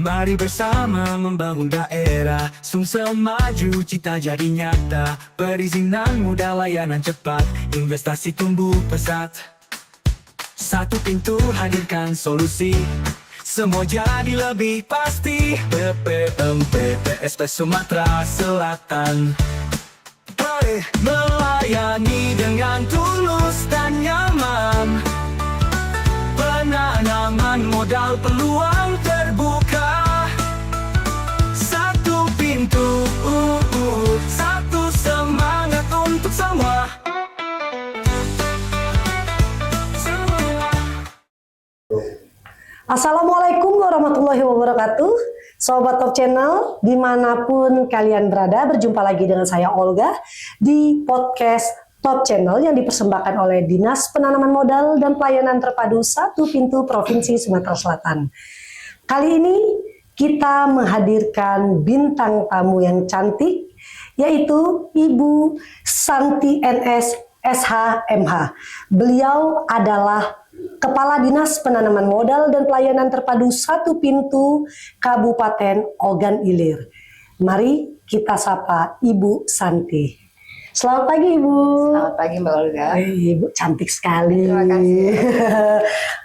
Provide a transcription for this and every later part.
Mari bersama membangun daerah Sumsel maju, cita jadi nyata. Perizinan mudah, layanan cepat, investasi tumbuh pesat. Satu pintu hadirkan solusi, semua jadi lebih pasti. BPM PTSP Sumatera Selatan, melayani dengan tulus dan nyaman. Penanaman modal, peluang terbuka. Satu pintu, satu semangat untuk semua. Assalamualaikum warahmatullahi wabarakatuh. Sobat Top Channel, dimanapun kalian berada, berjumpa lagi dengan saya Olga di podcast Top Channel yang dipersembahkan oleh Dinas Penanaman Modal dan Pelayanan Terpadu Satu Pintu Provinsi Sumatera Selatan. Kali ini kita menghadirkan bintang tamu yang cantik, yaitu Ibu Santi NS SHMH. Beliau adalah Kepala Dinas Penanaman Modal dan Pelayanan Terpadu Satu Pintu Kabupaten Ogan Ilir. Mari kita sapa Ibu Santi. Selamat pagi Ibu. Selamat pagi Mbak Olga. Ibu cantik sekali. Terima kasih.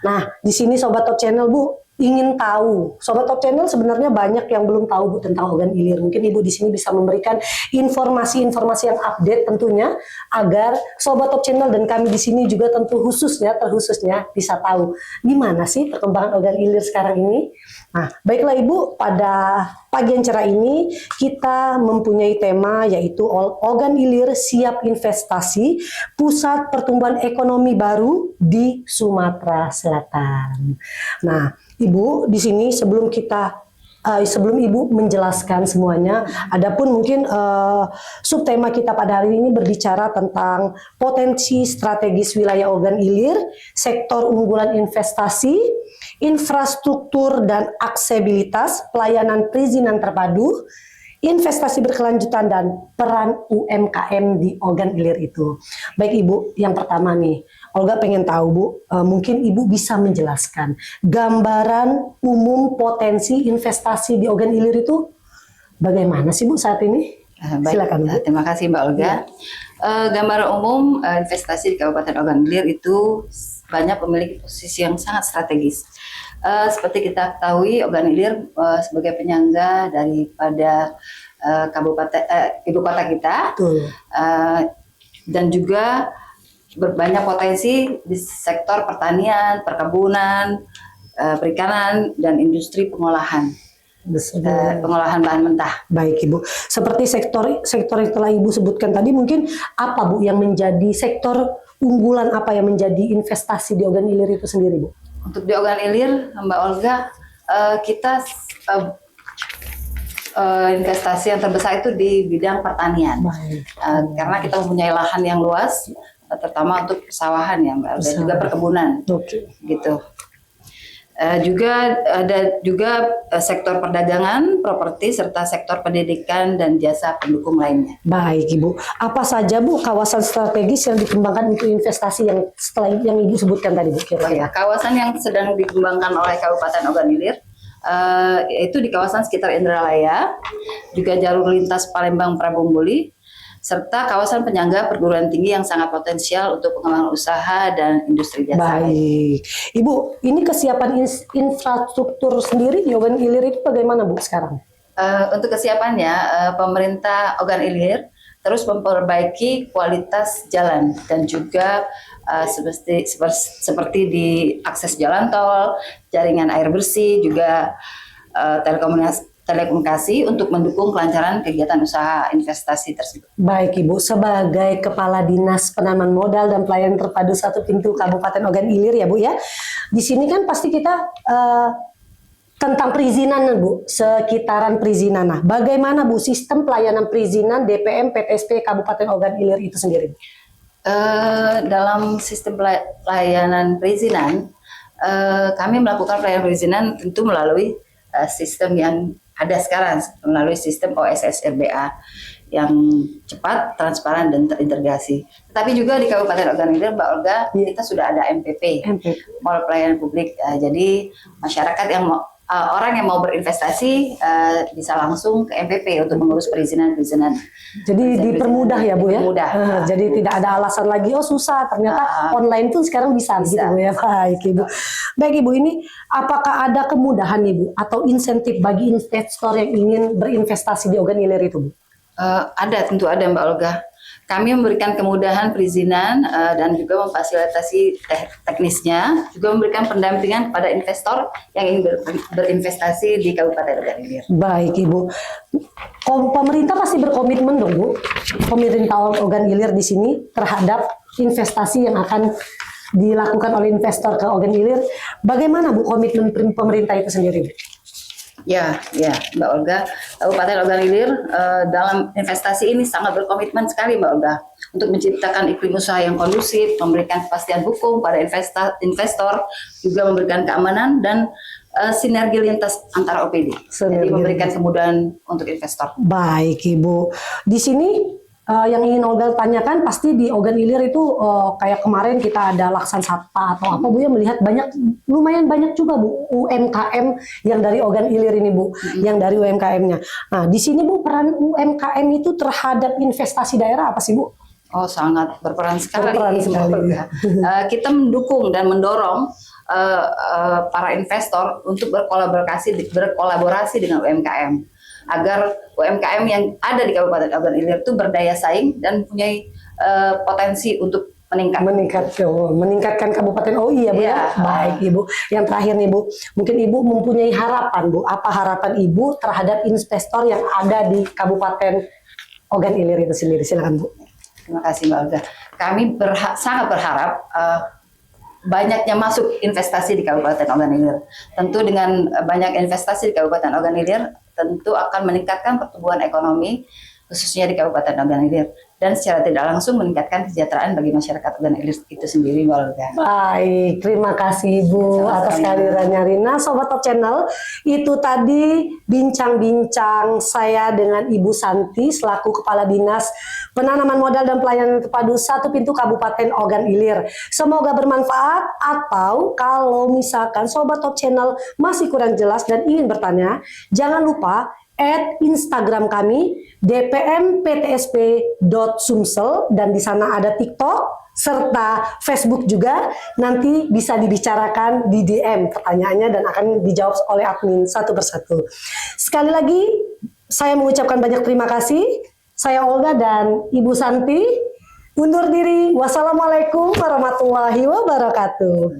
Nah, di sini Sobat Top Channel Bu ingin tahu. Sobat Top Channel sebenarnya banyak yang belum tahu Bu tentang Ogan Ilir. Mungkin Ibu di sini bisa memberikan informasi-informasi yang update tentunya agar Sobat Top Channel dan kami di sini juga tentu terkhususnya bisa tahu gimana sih perkembangan Ogan Ilir sekarang ini. Nah, baiklah Ibu, pada pagi yang cerah ini kita mempunyai tema yaitu Ogan Ilir Siap Investasi, Pusat Pertumbuhan Ekonomi Baru di Sumatera Selatan. Nah, Ibu, di sini sebelum Ibu menjelaskan semuanya, adapun mungkin subtema kita pada hari ini berbicara tentang potensi strategis wilayah Ogan Ilir, sektor unggulan investasi, infrastruktur dan aksesibilitas, pelayanan perizinan terpadu, investasi berkelanjutan, dan peran UMKM di Ogan Ilir itu. Baik Ibu, yang pertama nih, Olga pengen tahu Bu, mungkin Ibu bisa menjelaskan gambaran umum potensi investasi di Ogan Ilir itu bagaimana sih Bu saat ini? Baik, silakan Bu. Terima kasih Mbak Olga. Ya. Gambaran umum investasi di Kabupaten Ogan Ilir itu banyak memiliki posisi yang sangat strategis. Seperti kita ketahui, Ogan Ilir sebagai penyangga daripada ibu kota kita, dan juga banyak potensi di sektor pertanian, perkebunan, perikanan, dan industri pengolahan. Pengolahan bahan mentah. Baik Ibu, seperti sektor yang telah Ibu sebutkan tadi, mungkin apa Bu yang menjadi sektor unggulan, apa yang menjadi investasi di Ogan Ilir itu sendiri Bu? Untuk di Ogan Ilir, Mbak Olga, kita investasi yang terbesar itu di bidang pertanian. Karena kita mempunyai lahan yang luas, terutama untuk persawahan ya Mbak, dan juga perkebunan. Gitu. Juga ada sektor perdagangan, properti, serta sektor pendidikan dan jasa pendukung lainnya. Baik Ibu, apa saja Bu kawasan strategis yang dikembangkan untuk investasi yang setelah yang Ibu sebutkan tadi Bu? Ya, kawasan yang sedang dikembangkan oleh Kabupaten Ogan Ilir yaitu di kawasan sekitar Indralaya, juga jalur lintas Palembang-Prabumbuli, serta kawasan penyangga perguruan tinggi yang sangat potensial untuk pengembangan usaha dan industri jasa. Baik, Ibu, ini kesiapan infrastruktur sendiri di Ogan Ilir itu bagaimana Bu sekarang? Untuk kesiapannya, pemerintah Ogan Ilir terus memperbaiki kualitas jalan dan juga seperti di akses jalan tol, jaringan air bersih, juga telekomunikasi untuk mendukung kelancaran kegiatan usaha investasi tersebut. Baik Ibu, sebagai Kepala Dinas Penanaman Modal dan Pelayanan Terpadu Satu Pintu Kabupaten Ogan Ilir ya Bu ya, di sini kan pasti kita tentang perizinan Bu, sekitaran perizinan. Nah, bagaimana Bu sistem pelayanan perizinan DPM PTSP Kabupaten Ogan Ilir itu sendiri? Dalam sistem pelayanan perizinan, kami melakukan pelayanan perizinan tentu melalui sistem yang ada sekarang, melalui sistem OSS RBA yang cepat, transparan, dan terintegrasi. Tetapi juga di Kabupaten Ogan Ilir, Mbak Olga, kita sudah ada MPP, Mall Pelayanan Publik. Jadi masyarakat yang orang yang mau berinvestasi bisa langsung ke MPP untuk mengurus perizinan. Jadi dipermudah ya Bu ya. Dipermudah. Jadi tidak ada alasan lagi susah, ternyata online pun sekarang bisa gitu Bu ya. Baik Ibu. Baik Ibu, ini apakah ada kemudahan nih Bu atau insentif bagi investor yang ingin berinvestasi di Ogan Ilir itu Bu? Ada, tentu ada Mbak Olga. Kami memberikan kemudahan perizinan dan juga memfasilitasi teknisnya, juga memberikan pendampingan kepada investor yang ingin berinvestasi di Kabupaten Ogan Ilir. Baik Ibu, pemerintah pasti berkomitmen dong Bu, pemerintah Ogan Ilir di sini terhadap investasi yang akan dilakukan oleh investor ke Ogan Ilir. Bagaimana Bu komitmen pemerintah itu sendiri Bu? Ya, Mbak Olga, Kabupaten Ogan Ilir dalam investasi ini sangat berkomitmen sekali Mbak Olga untuk menciptakan iklim usaha yang kondusif, memberikan kepastian hukum pada investor, juga memberikan keamanan dan sinergi lintas antara OPD. Jadi memberikan kemudahan untuk investor. Baik Ibu, di sini yang ingin Olga tanyakan pasti di Ogan Ilir itu kayak kemarin kita ada Laksan Sapa atau apa Bu ya, melihat lumayan banyak juga Bu UMKM yang dari Ogan Ilir ini Bu, yang dari UMKM-nya. Nah di sini Bu peran UMKM itu terhadap investasi daerah apa sih Bu? Oh sangat berperan sekali. Kita mendukung dan mendorong para investor untuk berkolaborasi dengan UMKM. Agar UMKM yang ada di Kabupaten Ogan Ilir itu berdaya saing dan mempunyai potensi untuk meningkatkan Kabupaten OI ya Bu ya. Baik Ibu. Yang terakhir nih Bu, mungkin Ibu mempunyai harapan Bu. Apa harapan Ibu terhadap investor yang ada di Kabupaten Ogan Ilir itu sendiri? Silakan Bu. Terima kasih Mbak Olga. Kami sangat berharap banyaknya masuk investasi di Kabupaten Ogan Ilir. Tentu dengan banyak investasi di Kabupaten Ogan Ilir tentu akan meningkatkan pertumbuhan ekonomi khususnya di Kabupaten Ogan Ilir dan secara tidak langsung meningkatkan kesejahteraan bagi masyarakat Ogan Ilir itu sendiri Mbak Olga. Baik, terima kasih Bu atas kehadirannya Rina. Sobat Top Channel, itu tadi bincang-bincang saya dengan Ibu Santi selaku Kepala Dinas Penanaman Modal dan Pelayanan Terpadu 1 Pintu Kabupaten Ogan Ilir. Semoga bermanfaat, atau kalau misalkan Sobat Top Channel masih kurang jelas dan ingin bertanya, jangan lupa @Instagram kami dpmptsp.sumsel, dan di sana ada TikTok serta Facebook juga. Nanti bisa dibicarakan di DM pertanyaannya dan akan dijawab oleh admin satu persatu. Sekali lagi saya mengucapkan banyak terima kasih. Saya Olga dan Ibu Santi undur diri. Wassalamualaikum warahmatullahi wabarakatuh.